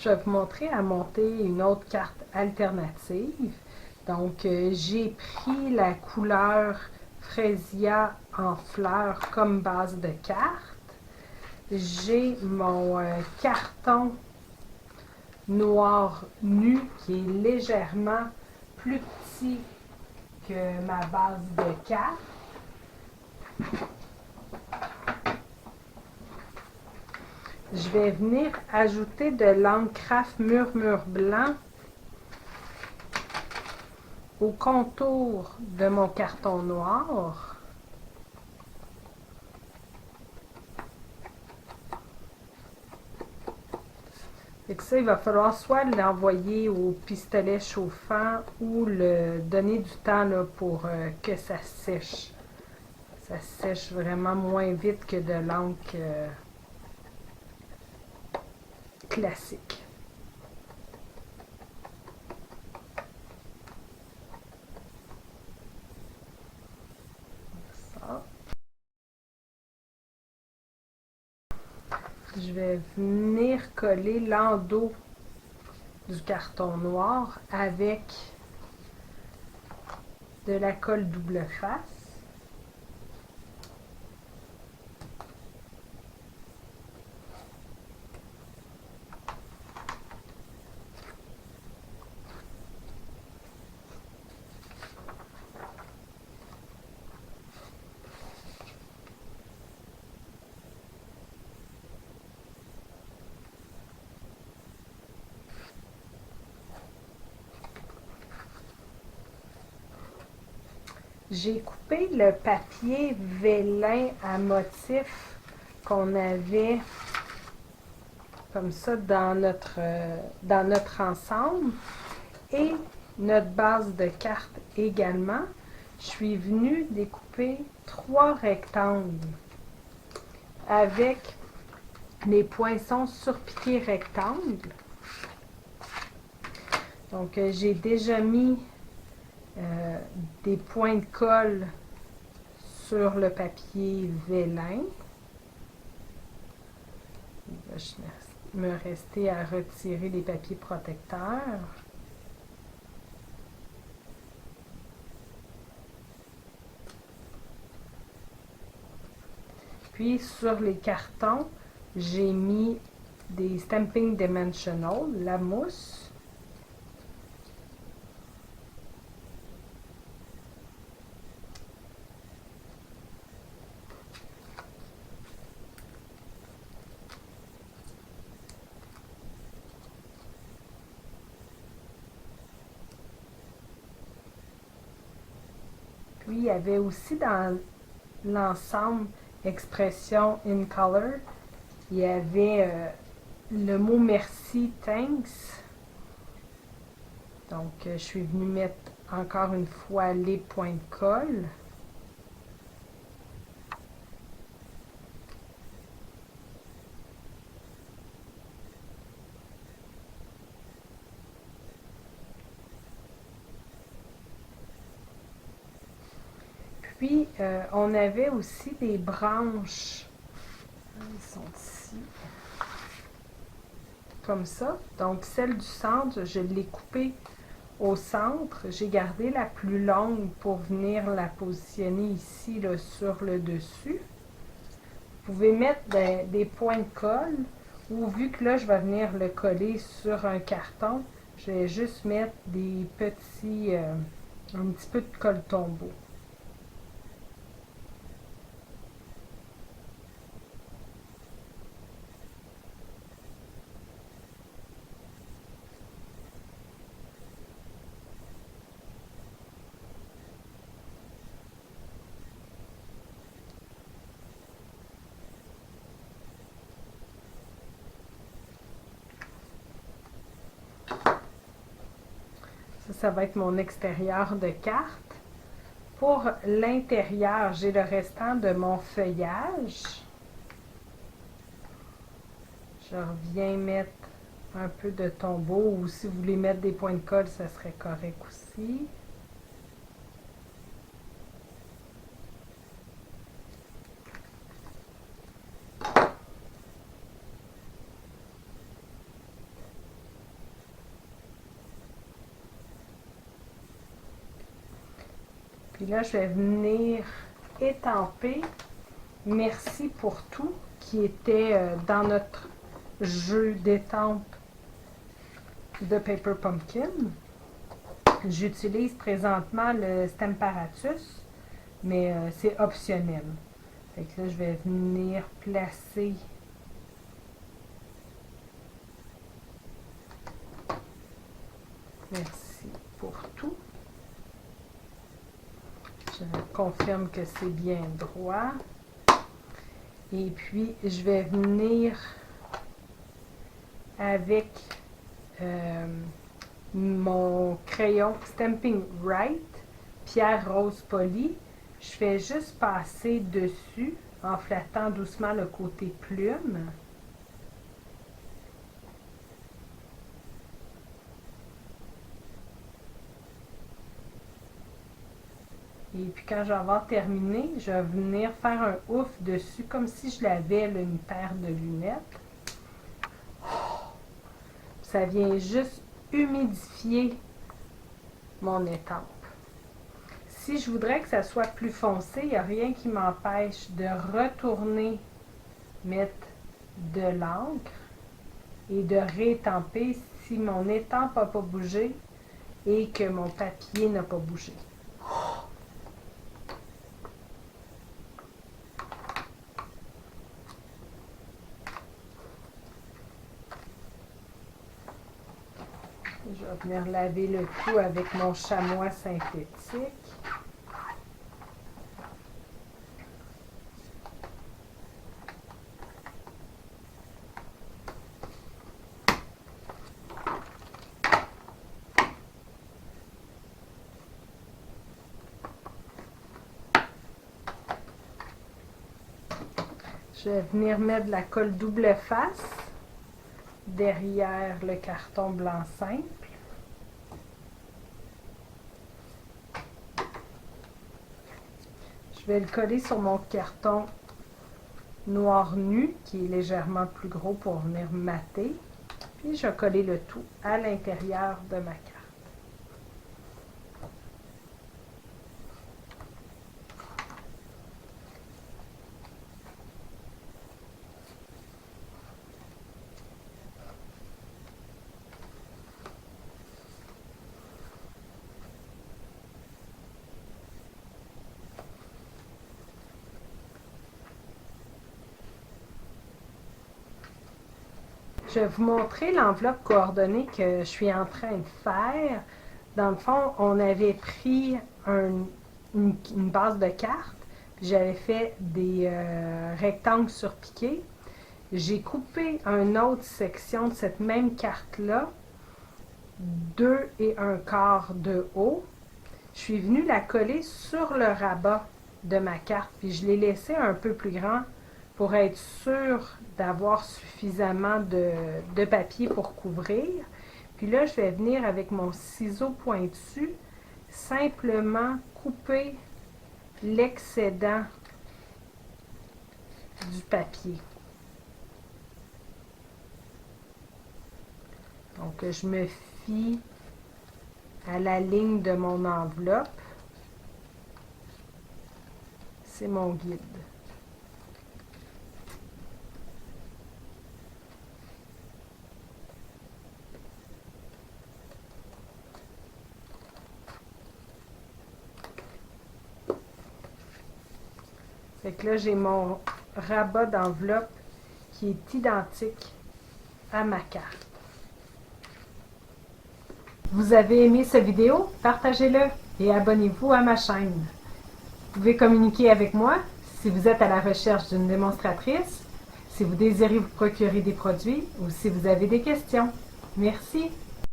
je vais vous montrer à monter une autre carte alternative. Donc, j'ai pris la couleur Freesia en fleurs comme base de carte. J'ai mon carton noir nu qui est légèrement plus petit que ma base de carte. Je vais venir ajouter de l'Ancraft Murmure Blanc au contour de mon carton noir. Et que ça, il va falloir soit l'envoyer au pistolet chauffant ou le donner du temps là, pour que ça sèche. Ça sèche vraiment moins vite que de l'encre classique. Ça. Je vais venir coller l'endos du carton noir avec de la colle double face. J'ai coupé le papier vélin à motif qu'on avait comme ça dans notre ensemble et notre base de cartes également. Je suis venue découper 3 rectangles avec les poinçons surpiqués rectangles. Donc, j'ai déjà mis des points de colle sur le papier vélin. Il va me rester à retirer les papiers protecteurs. Puis sur les cartons, j'ai mis des Stamping Dimensional, la mousse. Puis il y avait aussi dans l'ensemble expression in color, il y avait le mot merci, thanks. Donc, je suis venue mettre encore une fois les points de colle. Puis, on avait aussi des branches. Ils sont ici. Comme ça. Donc, celle du centre, je l'ai coupée au centre. J'ai gardé la plus longue pour venir la positionner ici là, sur le dessus. Vous pouvez mettre des points de colle ou vu que là, je vais venir le coller sur un carton, je vais juste mettre des petits, un petit peu de colle tombeau. Ça va être mon extérieur de carte. Pour l'intérieur, j'ai le restant de mon feuillage. Je reviens mettre un peu de tombeau ou si vous voulez mettre des points de colle, ça serait correct aussi. Puis là, je vais venir étamper « Merci pour tout » qui était dans notre jeu d'étampe de Paper Pumpkin. J'utilise présentement le Stamparatus, mais c'est optionnel. Fait que là, je vais venir placer merci pour tout. Je confirme que c'est bien droit. Et puis, je vais venir avec mon crayon Stamping Right, pierre rose polie. Je fais juste passer dessus en flattant doucement le côté plume. Et puis quand je vais avoir terminé, je vais venir faire un ouf dessus comme si je l'avais une paire de lunettes. Ça vient juste humidifier mon étampe. Si je voudrais que ça soit plus foncé, il n'y a rien qui m'empêche de retourner mettre de l'encre et de réétamper si mon étampe n'a pas bougé et que mon papier n'a pas bougé. Je vais venir laver le tout avec mon chamois synthétique. Je vais venir mettre de la colle double face derrière le carton blanc simple. Je vais le coller sur mon carton noir nu qui est légèrement plus gros pour venir mater. Puis je vais coller le tout à l'intérieur de ma carte. Je vais vous montrer l'enveloppe coordonnée que je suis en train de faire. Dans le fond, on avait pris une base de cartes, puis j'avais fait des rectangles surpiqués. J'ai coupé une autre section de cette même carte-là, 2 1/4 de haut. Je suis venue la coller sur le rabat de ma carte, puis je l'ai laissé un peu plus grand pour être sûr d'avoir suffisamment de papier pour couvrir. Puis là, je vais venir avec mon ciseau pointu simplement couper l'excédent du papier. Donc, je me fie à la ligne de mon enveloppe. C'est mon guide. Fait que là, j'ai mon rabat d'enveloppe qui est identique à ma carte. Vous avez aimé cette vidéo? Partagez-le et abonnez-vous à ma chaîne. Vous pouvez communiquer avec moi si vous êtes à la recherche d'une démonstratrice, si vous désirez vous procurer des produits ou si vous avez des questions. Merci!